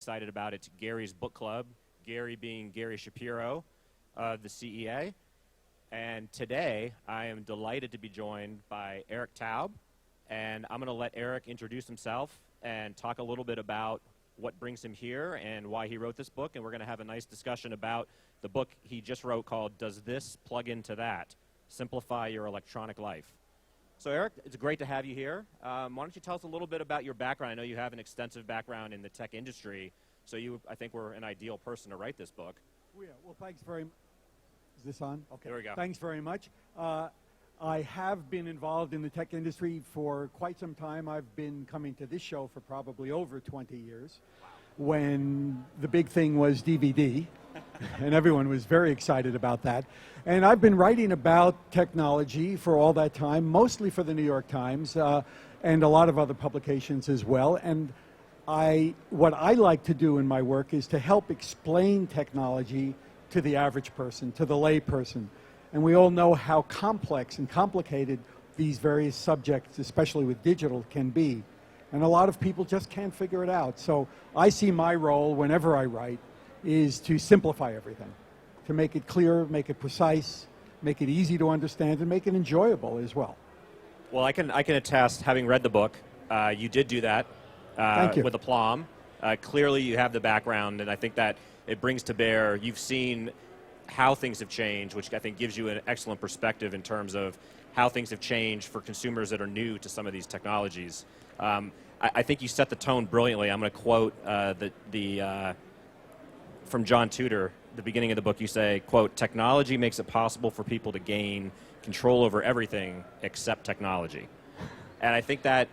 excited about. It's Gary's book club, Gary being Gary Shapiro of the CEA. And today, I am delighted to be joined by Eric Taub. And I'm going to let Eric introduce himself and talk a little bit about what brings him here and why he wrote this book. And we're going to have a nice discussion about the book he just wrote called Does This Plug Into That? Simplify Your Electronic Life. So Eric, it's great to have you here. Why don't you tell us a little bit about your background? I know you have an extensive background in the tech industry, so you, I think, were an ideal person to write this book. Oh, yeah. Well, thanks very much. Is this on? Okay. There we go. Thanks very much. I have been involved in the tech industry for quite some time. I've been coming to this show for probably over 20 years. Wow. When the big thing was DVD, and everyone was very excited about that. And I've been writing about technology for all that time, mostly for the New York Times and a lot of other publications as well. And what I like to do in my work is to help explain technology to the average person, to the lay person. And we all know how complex and complicated these various subjects, especially with digital, can be. And a lot of people just can't figure it out. So I see my role whenever I write is to simplify everything, to make it clear, make it precise, make it easy to understand, and make it enjoyable as well. Well, I can attest, having read the book, you did do that with aplomb. Clearly, you have the background, and I think that it brings to bear, you've seen how things have changed, which I think gives you an excellent perspective in terms of how things have changed for consumers that are new to some of these technologies. I think you set the tone brilliantly. I'm going to quote from John Tudor, the beginning of the book. You say, quote, "Technology makes it possible for people to gain control over everything except technology." And I think that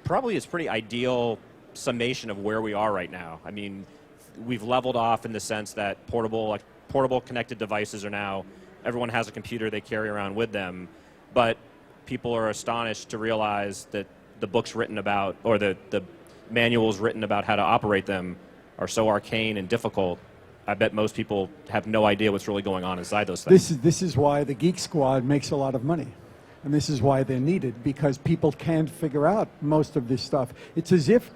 probably is pretty ideal summation of where we are right now. I mean, we've leveled off in the sense that portable connected devices are now, everyone has a computer they carry around with them, but people are astonished to realize that the books written about, or the manuals written about how to operate them are so arcane and difficult. I bet most people have no idea what's really going on inside those things. This is why the Geek Squad makes a lot of money. And this is why they're needed, because people can't figure out most of this stuff. It's as if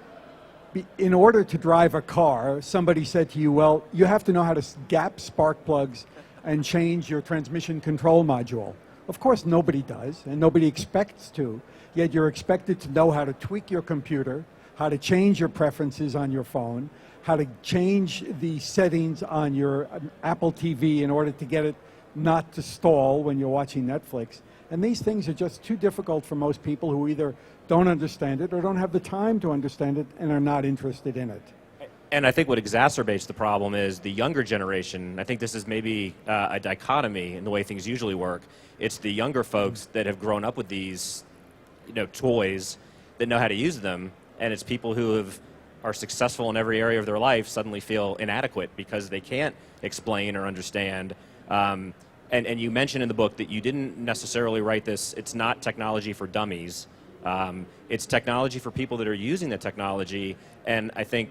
in order to drive a car, somebody said to you, well, you have to know how to gap spark plugs and change your transmission control module. Of course, nobody does, and nobody expects to. Yet you're expected to know how to tweak your computer, how to change your preferences on your phone, how to change the settings on your Apple TV in order to get it not to stall when you're watching Netflix. And these things are just too difficult for most people who either don't understand it or don't have the time to understand it and are not interested in it. And I think what exacerbates the problem is the younger generation. I think this is maybe a dichotomy in the way things usually work. It's the younger folks that have grown up with these toys that know how to use them, and it's people who are successful in every area of their life suddenly feel inadequate because they can't explain or understand. And you mentioned in the book that you didn't necessarily write this, it's not technology for dummies. It's technology for people that are using the technology, and I think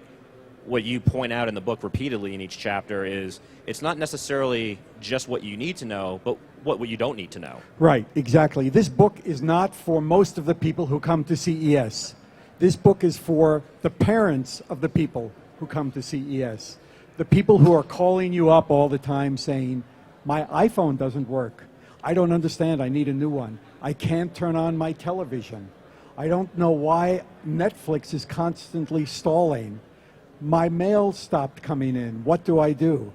what you point out in the book repeatedly in each chapter is it's not necessarily just what you need to know, but what you don't need to know. Right, exactly. This book is not for most of the people who come to CES. This book is for the parents of the people who come to CES. The people who are calling you up all the time saying, my iPhone doesn't work. I don't understand. I need a new one. I can't turn on my television. I don't know why Netflix is constantly stalling. My mail stopped coming in. What do I do?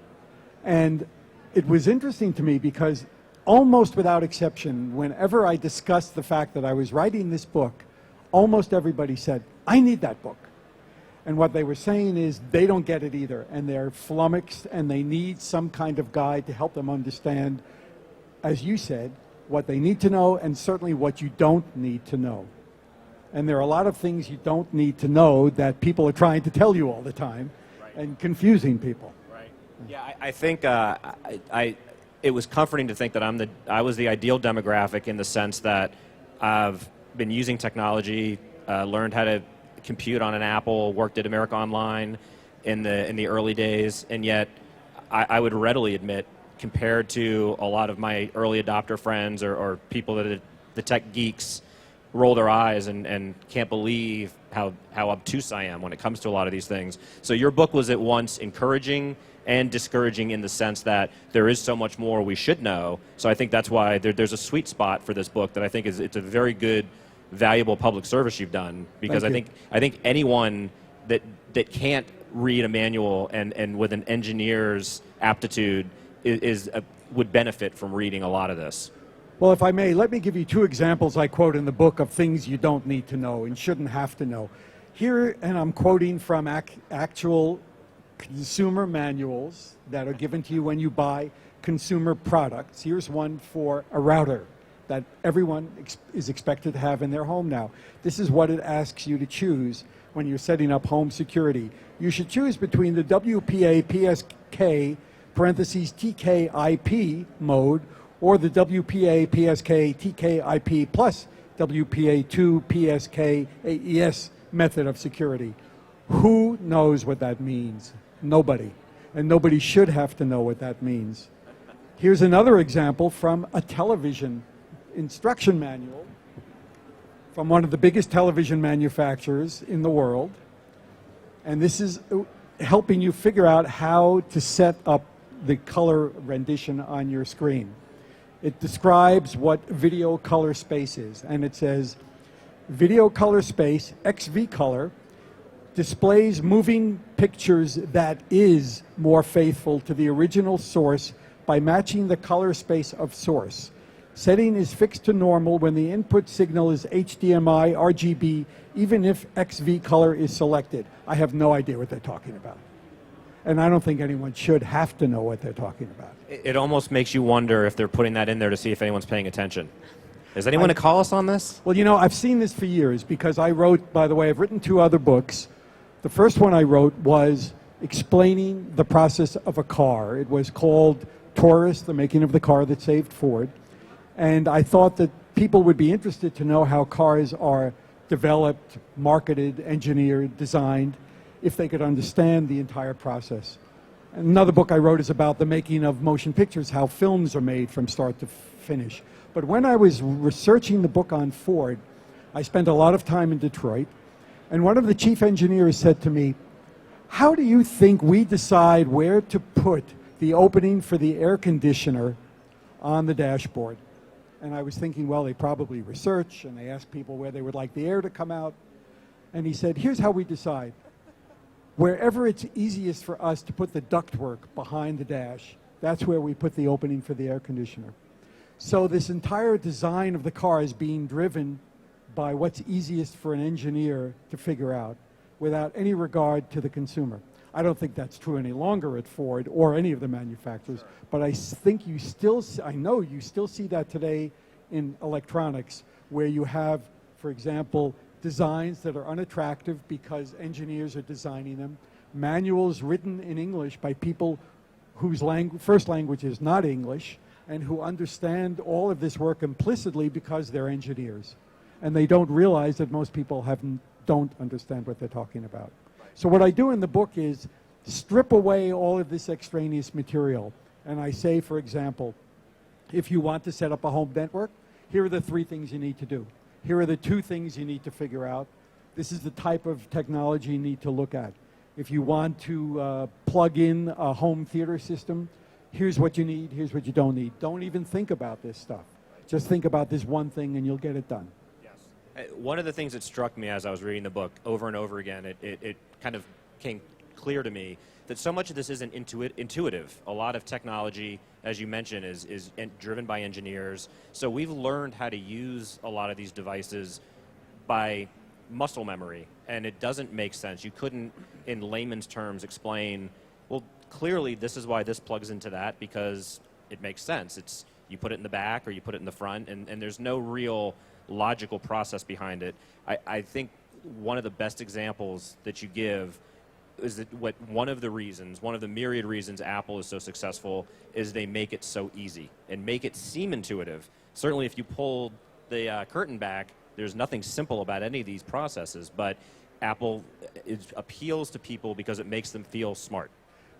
And it was interesting to me because almost without exception, whenever I discussed the fact that I was writing this book, almost everybody said, I need that book. And what they were saying is they don't get it either, and they're flummoxed, and they need some kind of guide to help them understand, as you said, what they need to know, and certainly what you don't need to know. And there are a lot of things you don't need to know that people are trying to tell you all the time, right, and confusing people. Right. Yeah, I think it was comforting to think that I was the ideal demographic in the sense that I've been using technology, learned how to compute on an Apple, worked at America Online in the early days, and yet I would readily admit, compared to a lot of my early adopter friends or people that are the tech geeks, roll their eyes and can't believe how obtuse I am when it comes to a lot of these things. So your book was at once encouraging and discouraging in the sense that there is so much more we should know. So I think that's why there's a sweet spot for this book that I think it's a very good, valuable public service you've done, because I think anyone that can't read a manual and with an engineer's aptitude would benefit from reading a lot of this. Well, if I may, let me give you two examples I quote in the book of things you don't need to know and shouldn't have to know. Here, and I'm quoting from actual consumer manuals that are given to you when you buy consumer products. Here's one for a router that everyone is expected to have in their home now. This is what it asks you to choose when you're setting up home security. You should choose between the WPA PSK parentheses TKIP mode or the WPA PSK TKIP plus WPA2 PSK AES method of security. Who knows what that means? Nobody. And nobody should have to know what that means. Here's another example from a television instruction manual from one of the biggest television manufacturers in the world. And this is helping you figure out how to set up the color rendition on your screen. It describes what video color space is, and it says, video color space, XV color, displays moving pictures that is more faithful to the original source by matching the color space of source. Setting is fixed to normal when the input signal is HDMI, RGB, even if XV color is selected. I have no idea what they're talking about. And I don't think anyone should have to know what they're talking about. It almost makes you wonder if they're putting that in there to see if anyone's paying attention. Is anyone to call us on this? Well, you know, I've seen this for years because I wrote, by the way, I've written 2 other books. The first one I wrote was explaining the process of a car. It was called Taurus, the making of the car that saved Ford. And I thought that people would be interested to know how cars are developed, marketed, engineered, designed, if they could understand the entire process. Another book I wrote is about the making of motion pictures, how films are made from start to finish. But when I was researching the book on Ford, I spent a lot of time in Detroit, and one of the chief engineers said to me, how do you think we decide where to put the opening for the air conditioner on the dashboard? And I was thinking, well, they probably research, and they ask people where they would like the air to come out. And he said, here's how we decide. Wherever it's easiest for us to put the ductwork behind the dash, that's where we put the opening for the air conditioner. So this entire design of the car is being driven by what's easiest for an engineer to figure out without any regard to the consumer. I don't think that's true any longer at Ford or any of the manufacturers, but I think I know you still see that today in electronics, where you have, for example, designs that are unattractive because engineers are designing them, manuals written in English by people whose first language is not English and who understand all of this work implicitly because they're engineers. And they don't realize that most people don't understand what they're talking about. So what I do in the book is strip away all of this extraneous material. And I say, for example, if you want to set up a home network, here are the 3 things you need to do. Here are the 2 things you need to figure out. This is the type of technology you need to look at. If you want to plug in a home theater system, here's what you need, here's what you don't need. Don't even think about this stuff. Just think about this one thing and you'll get it done. Yes. One of the things that struck me as I was reading the book over and over again, it kind of came clear to me that so much of this isn't intuitive. A lot of technology, as you mentioned, is driven by engineers. So we've learned how to use a lot of these devices by muscle memory, and it doesn't make sense. You couldn't, in layman's terms, explain, well, clearly this is why this plugs into that, because it makes sense. It's you put it in the back or you put it in the front, and there's no real logical process behind it. I think one of the best examples that you give is that one of the myriad reasons Apple is so successful is they make it so easy and make it seem intuitive. Certainly if you pull the curtain back, there's nothing simple about any of these processes, but Apple appeals to people because it makes them feel smart.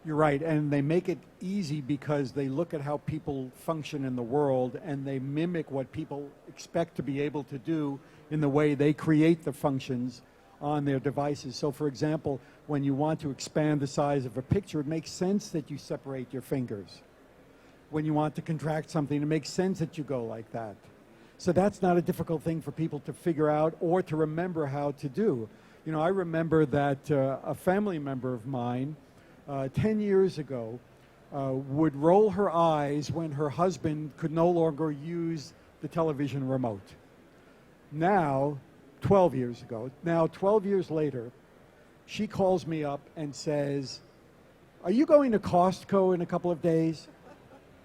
You're right, and they make it easy because they look at how people function in the world and they mimic what people expect to be able to do in the way they create the functions on their devices. So for example, when you want to expand the size of a picture, it makes sense that you separate your fingers. When you want to contract something, it makes sense that you go like that. So that's not a difficult thing for people to figure out or to remember how to do. You know, I remember that a family member of mine 10 years ago would roll her eyes when her husband could no longer use the television remote. Now, 12 years ago, now 12 years later, she calls me up and says, "Are you going to Costco in a couple of days?"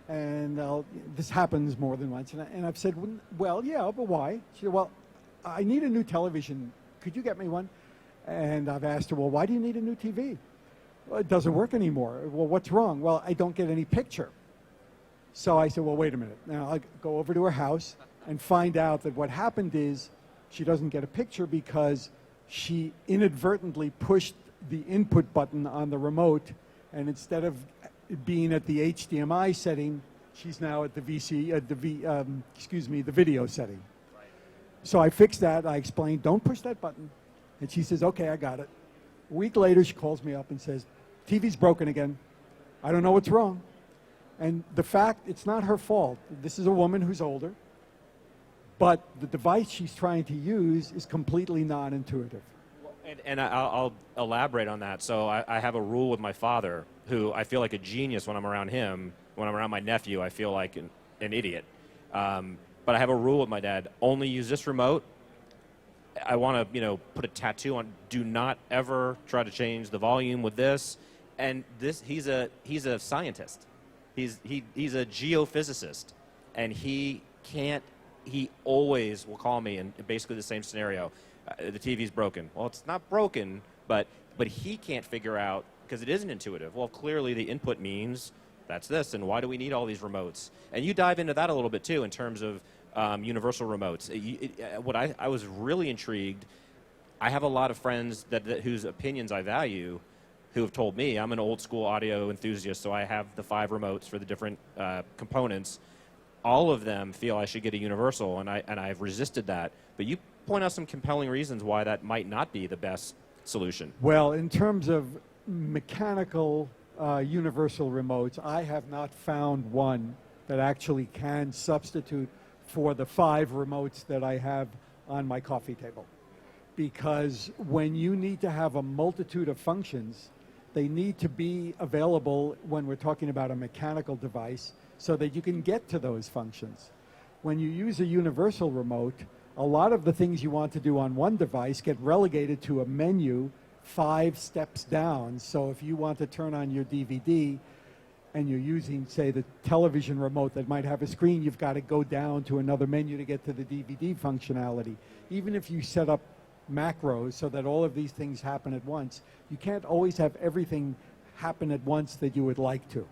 And this happens more than once. And I've said, "Well, yeah, but why?" She said, "Well, I need a new television. Could you get me one?" And I've asked her, "Well, why do you need a new TV?" "Well, it doesn't work anymore." "Well, what's wrong?" "Well, I don't get any picture." So I said, "Well, wait a minute." Now I go over to her house and find out that what happened is she doesn't get a picture because she inadvertently pushed the input button on the remote, and instead of being at the HDMI setting, she's now at the the video setting. Right. So I fixed that. I explained, "Don't push that button." And she says, "Okay, I got it." A week later, she calls me up and says, "TV's broken again. I don't know what's wrong." And the fact, it's not her fault. This is a woman who's older, but the device she's trying to use is completely non-intuitive. And I'll elaborate on that. So I have a rule with my father, who I feel like a genius when I'm around him. When I'm around my nephew, I feel like an idiot. But I have a rule with my dad: only use this remote. I want to, put a tattoo on. Do not ever try to change the volume with this. And this, he's a scientist. He's a geophysicist, and he always will call me in basically the same scenario. The TV's broken. Well, it's not broken, but he can't figure out, because it isn't intuitive. Well, clearly the input means that's this, and why do we need all these remotes? And you dive into that a little bit too in terms of universal remotes. I was really intrigued. I have a lot of friends whose opinions I value, who have told me, I'm an old school audio enthusiast, so I have the 5 remotes for the different components. All of them feel I should get a universal, and I've resisted that. But you point out some compelling reasons why that might not be the best solution. Well, in terms of mechanical universal remotes, I have not found one that actually can substitute for the 5 remotes that I have on my coffee table. Because when you need to have a multitude of functions, they need to be available when we're talking about a mechanical device so that you can get to those functions. When you use a universal remote, a lot of the things you want to do on one device get relegated to a menu 5 steps down. So if you want to turn on your DVD and you're using, say, the television remote that might have a screen, you've got to go down to another menu to get to the DVD functionality. Even if you set up macros so that all of these things happen at once, you can't always have everything happen at once that you would like to.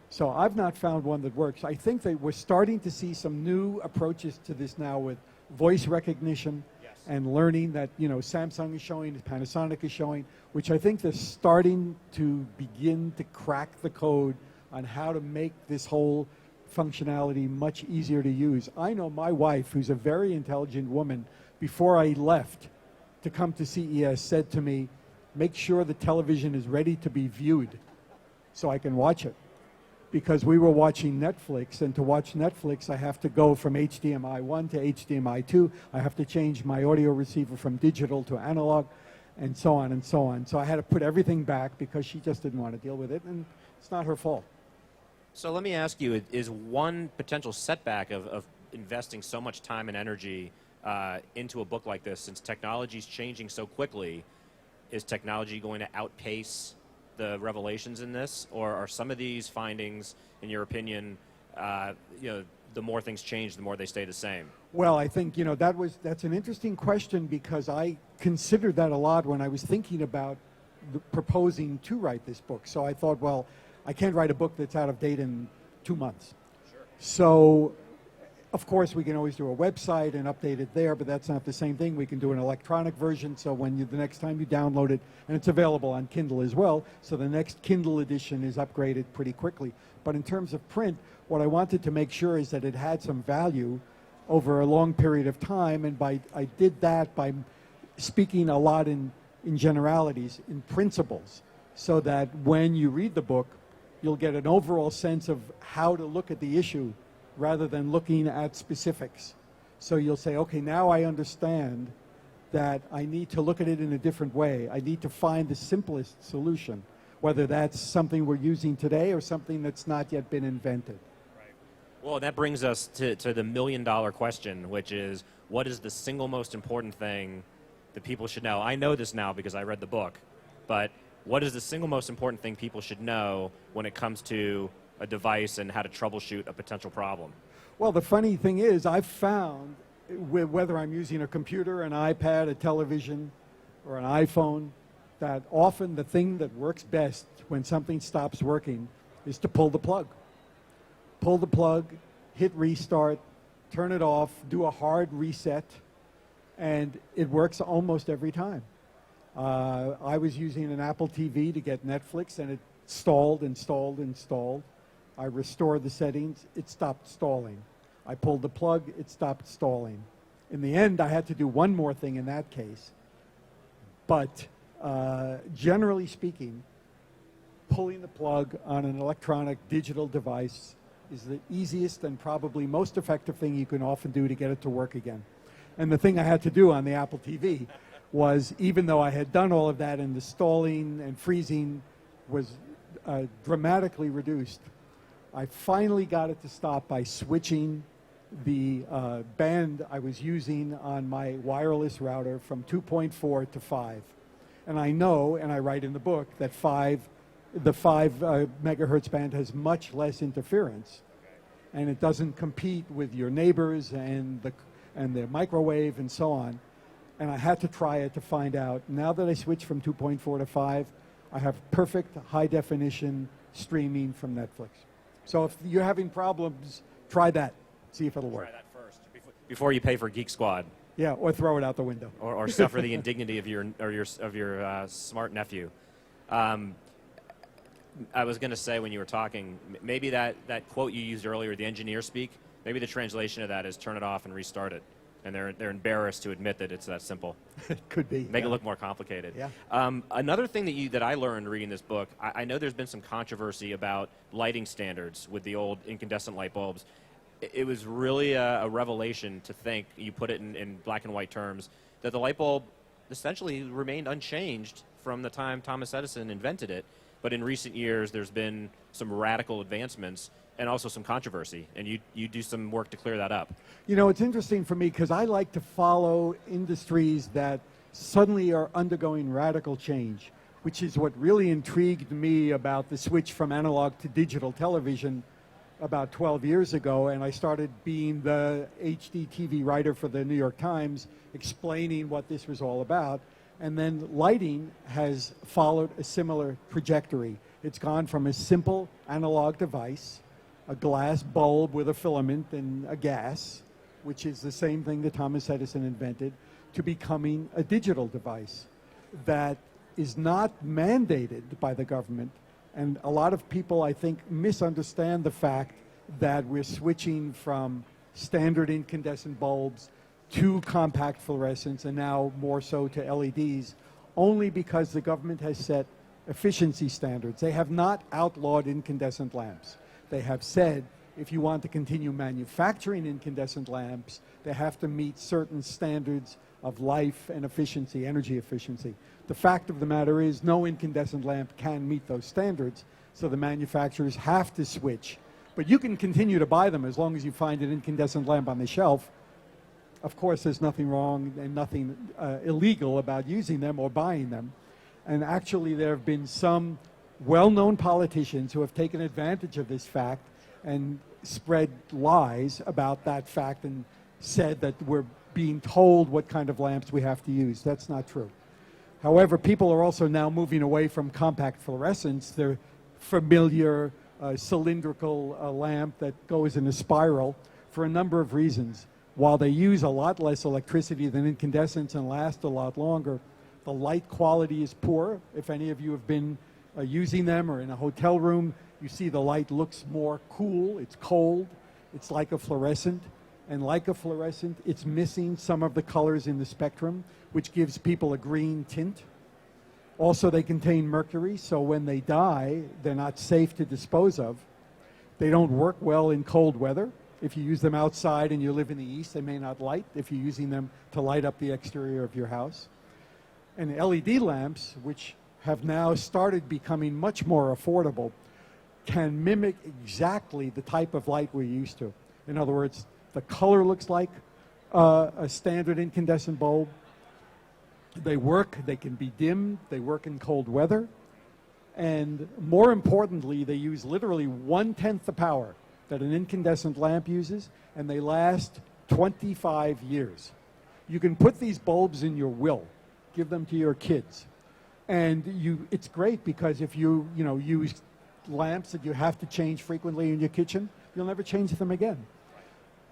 So I've not found one that works. I think that we're starting to see some new approaches to this now with voice recognition. Yes. And learning that, Samsung is showing, Panasonic is showing, which I think they're starting to begin to crack the code on how to make this whole functionality much easier to use. I know my wife, who's a very intelligent woman, before I left to come to CES, said to me, "Make sure the television is ready to be viewed so I can watch it." Because we were watching Netflix, and to watch Netflix, I have to go from HDMI 1 to HDMI 2. I have to change my audio receiver from digital to analog, and so on and so on. So I had to put everything back because she just didn't want to deal with it, and it's not her fault. So let me ask you, is one potential setback of investing so much time and energy into a book like this, since technology is changing so quickly, is technology going to outpace the revelations in this, or are some of these findings, in your opinion, the more things change, the more they stay the same? Well, I think that's an interesting question, because I considered that a lot when I was thinking about proposing to write this book. So I thought, well, I can't write a book that's out of date in 2 months. Sure. So, of course, we can always do a website and update it there, but that's not the same thing. We can do an electronic version, so the next time you download it, and it's available on Kindle as well, so the next Kindle edition is upgraded pretty quickly. But in terms of print, what I wanted to make sure is that it had some value over a long period of time, and I did that by speaking a lot in generalities, in principles, so that when you read the book, you'll get an overall sense of how to look at the issue rather than looking at specifics. So you'll say, okay, now I understand that I need to look at it in a different way. I need to find the simplest solution, whether that's something we're using today or something that's not yet been invented. Right. Well, that brings us to the million-dollar question, which is, what is the single most important thing that people should know? I know this now because I read the book, but what is the single most important thing people should know when it comes to a device and how to troubleshoot a potential problem? Well, the funny thing is, I've found, whether I'm using a computer, an iPad, a television, or an iPhone, that often the thing that works best when something stops working is to pull the plug. Pull the plug, hit restart, turn it off, do a hard reset, and it works almost every time. I was using an Apple TV to get Netflix, and it stalled and stalled and stalled. I restored the settings, it stopped stalling. I pulled the plug, it stopped stalling. In the end, I had to do one more thing in that case. But generally speaking, pulling the plug on an electronic digital device is the easiest and probably most effective thing you can often do to get it to work again. And the thing I had to do on the Apple TV was, even though I had done all of that and the stalling and freezing was dramatically reduced, I finally got it to stop by switching the band I was using on my wireless router from 2.4 to 5. And I know, and I write in the book, that the 5 megahertz band has much less interference, and it doesn't compete with your neighbors and the microwave and so on. And I had to try it to find out. Now that I switched from 2.4 to 5, I have perfect high-definition streaming from Netflix. So if you're having problems, try that. See if it'll work. Try that first before you pay for Geek Squad. Yeah, or throw it out the window. Or suffer the indignity of your smart nephew. I was going to say when you were talking, maybe that quote you used earlier, the engineer speak, maybe the translation of that is turn it off and restart it. And they're embarrassed to admit that it's that simple. It could be. Make it look more complicated. Yeah. Another thing that I learned reading this book, I know there's been some controversy about lighting standards with the old incandescent light bulbs. It was really a revelation to think, you put it in black and white terms, that the light bulb essentially remained unchanged from the time Thomas Edison invented it. But in recent years, there's been some radical advancements and also some controversy, and you do some work to clear that up. You know, it's interesting for me because I like to follow industries that suddenly are undergoing radical change, which is what really intrigued me about the switch from analog to digital television about 12 years ago, and I started being the HD TV writer for the New York Times, explaining what this was all about. And then lighting has followed a similar trajectory. It's gone from a simple analog device, a glass bulb with a filament and a gas, which is the same thing that Thomas Edison invented, to becoming a digital device that is not mandated by the government. And a lot of people, I think, misunderstand the fact that we're switching from standard incandescent bulbs to compact fluorescents and now more so to LEDs, only because the government has set efficiency standards. They have not outlawed incandescent lamps. They have said if you want to continue manufacturing incandescent lamps, they have to meet certain standards of life and efficiency, energy efficiency. The fact of the matter is no incandescent lamp can meet those standards, so the manufacturers have to switch. But you can continue to buy them as long as you find an incandescent lamp on the shelf. Of course, there's nothing wrong and nothing illegal about using them or buying them. And actually, there have been some well-known politicians who have taken advantage of this fact and spread lies about that fact and said that we're being told what kind of lamps we have to use. That's not true. However, people are also now moving away from compact fluorescents. They're familiar cylindrical lamp that goes in a spiral for a number of reasons. While they use a lot less electricity than incandescents and last a lot longer, the light quality is poor. If any of you have been using them or in a hotel room, you see the light looks more cool. It's cold. It's like a fluorescent. And like a fluorescent, it's missing some of the colors in the spectrum, which gives people a green tint. Also, they contain mercury, so when they die, they're not safe to dispose of. They don't work well in cold weather. If you use them outside and you live in the east, they may not light if you're using them to light up the exterior of your house. And LED lamps, which have now started becoming much more affordable, can mimic exactly the type of light we're used to. In other words, the color looks like a standard incandescent bulb. They work, they can be dimmed, they work in cold weather. And more importantly, they use literally 1/10 the power that an incandescent lamp uses, and they last 25 years. You can put these bulbs in your will, give them to your kids. And it's great because if you use lamps that you have to change frequently in your kitchen, you'll never change them again.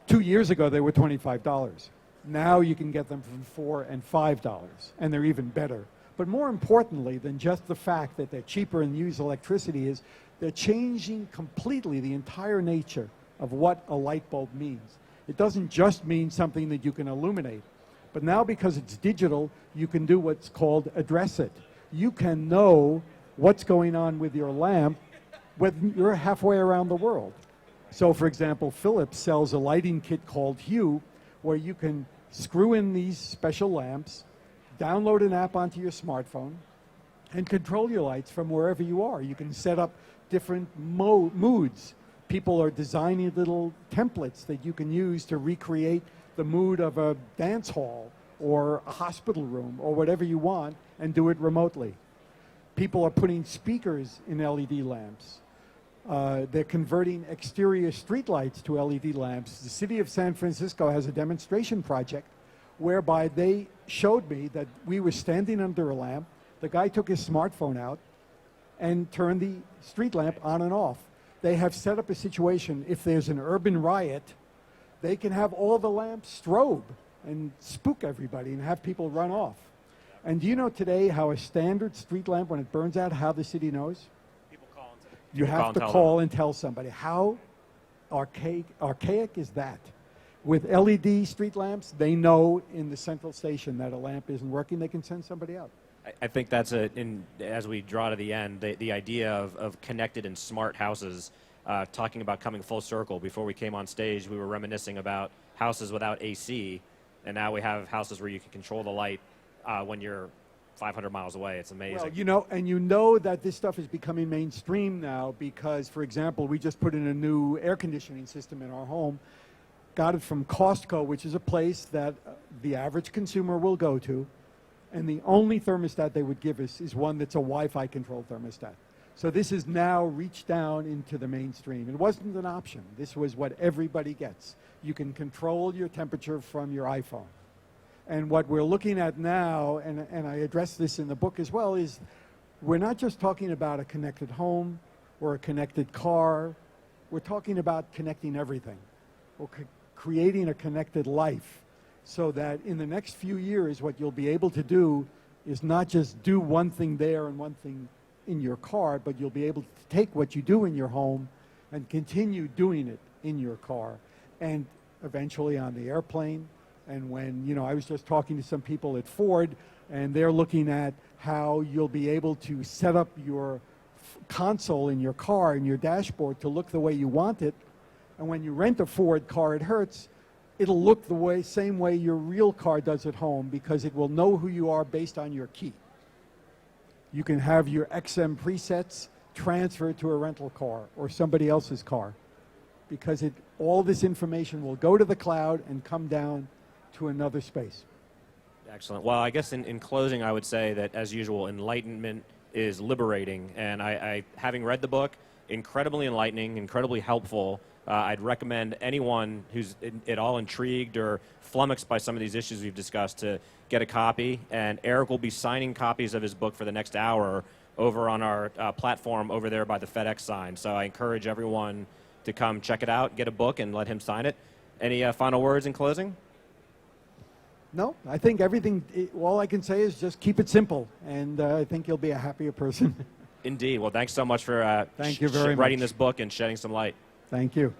2 years ago, they were $25. Now you can get them for $4 and $5, and they're even better. But more importantly than just the fact that they're cheaper and use electricity is they're changing completely the entire nature of what a light bulb means. It doesn't just mean something that you can illuminate, but now because it's digital, you can do what's called address it. You can know what's going on with your lamp when you're halfway around the world. So, for example, Philips sells a lighting kit called Hue, where you can screw in these special lamps, download an app onto your smartphone, and control your lights from wherever you are. You can set up different moods. People are designing little templates that you can use to recreate the mood of a dance hall or a hospital room or whatever you want and do it remotely. People are putting speakers in LED lamps. They're converting exterior streetlights to LED lamps. The city of San Francisco has a demonstration project whereby they showed me that we were standing under a lamp. The guy took his smartphone out and turned the street lamp on and off. They have set up a situation, if there's an urban riot, they can have all the lamps strobe and spook everybody and have people run off. And do you know today how a standard street lamp, when it burns out, how the city knows? You have to call and tell somebody. How archaic is that? With LED street lamps, they know in the central station that a lamp isn't working. They can send somebody out. I think that's as we draw to the end, the idea of connected and smart houses, talking about coming full circle. Before we came on stage, we were reminiscing about houses without AC, and now we have houses where you can control the light when you're 500 miles away. It's amazing. Well, you know that this stuff is becoming mainstream now because, for example, we just put in a new air conditioning system in our home. Got it from Costco, which is a place that the average consumer will go to. And the only thermostat they would give us is one that's a Wi-Fi controlled thermostat. So this has now reached down into the mainstream. It wasn't an option. This was what everybody gets. You can control your temperature from your iPhone. And what we're looking at now, and I address this in the book as well, is we're not just talking about a connected home or a connected car. We're talking about connecting everything. We're creating a connected life so that in the next few years, what you'll be able to do is not just do one thing there and one thing in your car, but you'll be able to take what you do in your home and continue doing it in your car and eventually on the airplane. And when, I was just talking to some people at Ford, and they're looking at how you'll be able to set up your console in your car and your dashboard to look the way you want it. And when you rent a Ford car at Hertz, it'll look the same way your real car does at home because it will know who you are based on your key. You can have your XM presets transferred to a rental car or somebody else's car because all this information will go to the cloud and come down to another space. Excellent. Well, I guess in closing, I would say that, as usual, enlightenment is liberating. And I having read the book, incredibly enlightening, incredibly helpful. I'd recommend anyone who's at all intrigued or flummoxed by some of these issues we've discussed to get a copy. And Eric will be signing copies of his book for the next hour over on our platform over there by the FedEx sign. So I encourage everyone to come check it out, get a book, and let him sign it. Any final words in closing? No, I think all I can say is just keep it simple, and I think you'll be a happier person. Indeed. Well, thanks so much for Thank you very writing much. this book and shedding some light. Thank you.